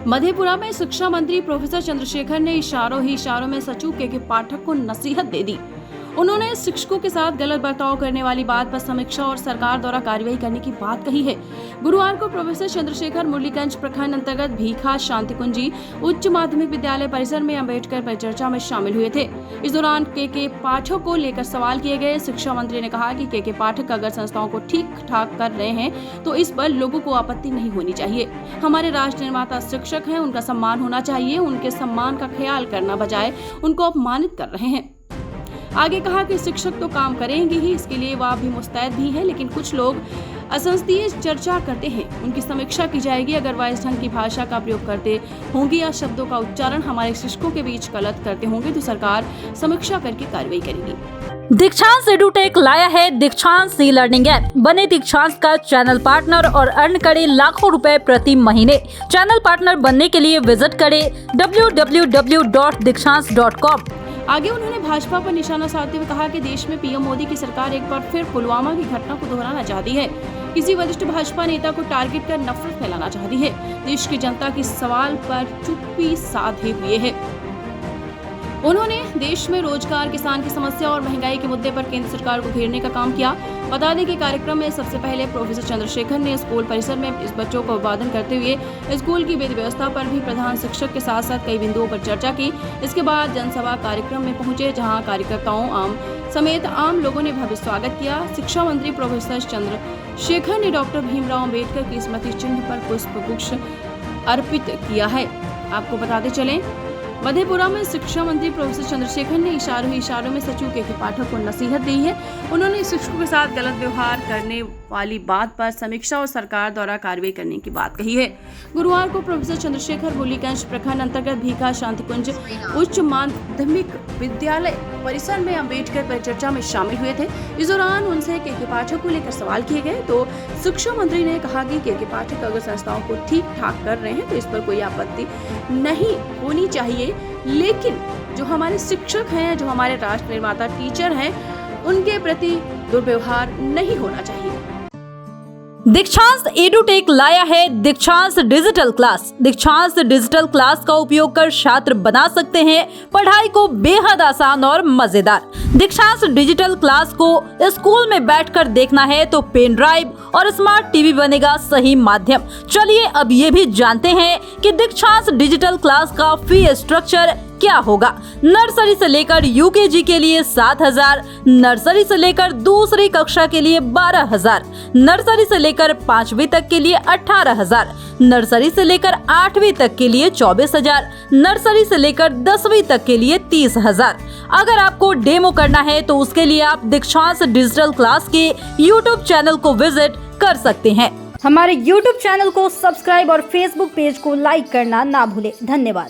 मधेपुरा में शिक्षा मंत्री प्रोफेसर चंद्रशेखर ने इशारों ही इशारों में सचिव के पाठक को नसीहत दे दी। उन्होंने शिक्षकों के साथ गलत बर्ताव करने वाली बात पर समीक्षा और सरकार द्वारा कार्रवाई करने की बात कही है। गुरुवार को प्रोफेसर चंद्रशेखर मुरलीगंज प्रखंड अंतर्गत भीखा शांतिकुंजी उच्च माध्यमिक विद्यालय परिसर में अम्बेडकर परिचर्चा में शामिल हुए थे। इस दौरान के पाठक को लेकर सवाल किए गए। शिक्षा मंत्री ने कहा कि के पाठक अगर संस्थाओं को ठीक ठाक कर रहे हैं तो इस पर लोगों को आपत्ति नहीं होनी चाहिए। हमारे राष्ट्र निर्माता शिक्षक हैं, उनका सम्मान होना चाहिए। उनके सम्मान का ख्याल करना बजाय उनको अपमानित कर रहे हैं। आगे कहा कि शिक्षक तो काम करेंगे ही, इसके लिए वह भी मुस्तैद भी हैं, लेकिन कुछ लोग असंसदीय चर्चा करते हैं, उनकी समीक्षा की जाएगी। अगर वह इस ढंग की भाषा का प्रयोग करते होंगे या शब्दों का उच्चारण हमारे शिक्षकों के बीच गलत करते होंगे तो सरकार समीक्षा करके कार्रवाई करेगी। दीक्षांत एडुटेक लाया है दीक्षांत ई लर्निंग ऐप। बने दीक्षांत का चैनल पार्टनर और अर्न करे लाखों रुपए प्रति महीने। चैनल पार्टनर बनने के लिए विजिट करें www.dikshans.com। आगे उन्होंने भाजपा पर निशाना साधते हुए कहा कि देश में पीएम मोदी की सरकार एक बार फिर पुलवामा की घटना को दोहराना चाहती है। किसी वरिष्ठ भाजपा नेता को टारगेट कर नफरत फैलाना चाहती है। देश की जनता की सवाल पर चुप्पी साधे हुए है। उन्होंने देश में रोजगार, किसान की समस्या और महंगाई के मुद्दे पर केंद्र सरकार को घेरने का काम किया। बता दें कि कार्यक्रम में सबसे पहले प्रोफेसर चंद्रशेखर ने स्कूल परिसर में इस बच्चों को अभिवादन करते हुए स्कूल की विधि व्यवस्था पर भी प्रधान शिक्षक के साथ साथ कई बिंदुओं पर चर्चा की। इसके बाद जनसभा कार्यक्रम में पहुंचे, जहां कार्यकर्ताओं समेत आम लोगों ने भव्य स्वागत किया। शिक्षा मंत्री प्रोफेसर चंद्रशेखर ने डॉक्टर भीमराव अम्बेडकर की स्मृति चिन्ह पर पुष्प गुच्छ अर्पित किया है। आपको बताते चलें, मधेपुरा में शिक्षा मंत्री प्रोफेसर चंद्रशेखर ने इशारों में सचिव के पाठक को नसीहत दी है। उन्होंने शिक्षकों के साथ गलत व्यवहार करने वाली बात पर समीक्षा और सरकार द्वारा कार्रवाई करने की बात कही है। गुरुवार को प्रोफेसर चंद्रशेखर मुरलीगंज प्रखंड अंतर्गत भीखा शांतिकुंज उच्च माध्यमिक विद्यालय परिसर में अम्बेडकर परिचर्चा में शामिल हुए थे। इस दौरान उनसे के पाठक को लेकर सवाल किए गए तो शिक्षा मंत्री ने कहा कि के पाठक अगर संस्थाओं को ठीक ठाक कर रहे हैं तो इस पर कोई आपत्ति नहीं होनी चाहिए, लेकिन जो हमारे शिक्षक हैं, जो हमारे राष्ट्र निर्माता टीचर हैं, उनके प्रति दुर्व्यवहार नहीं होना चाहिए। दीक्षांत एडुटेक लाया है दीक्षांत डिजिटल क्लास। दीक्षांत डिजिटल क्लास का उपयोग कर छात्र बना सकते हैं पढ़ाई को बेहद आसान और मजेदार। दीक्षांत डिजिटल क्लास को स्कूल में बैठकर देखना है तो पेन ड्राइव और स्मार्ट टीवी बनेगा सही माध्यम। चलिए अब ये भी जानते हैं कि दीक्षांत डिजिटल क्लास का फी स्ट्रक्चर क्या होगा। नर्सरी से लेकर यूकेजी के लिए 7,000, नर्सरी से लेकर दूसरी कक्षा के लिए 12,000, नर्सरी से लेकर 5वीं तक के लिए 18,000, नर्सरी से लेकर 8वीं तक के लिए 24,000, नर्सरी से लेकर 10वीं तक के लिए 30,000। अगर आपको डेमो करना है तो उसके लिए आप दीक्षांत डिजिटल क्लास के यूट्यूब चैनल को विजिट कर सकते हैं। हमारे यूट्यूब चैनल को सब्सक्राइब और फेसबुक पेज को लाइक करना ना भूले। धन्यवाद।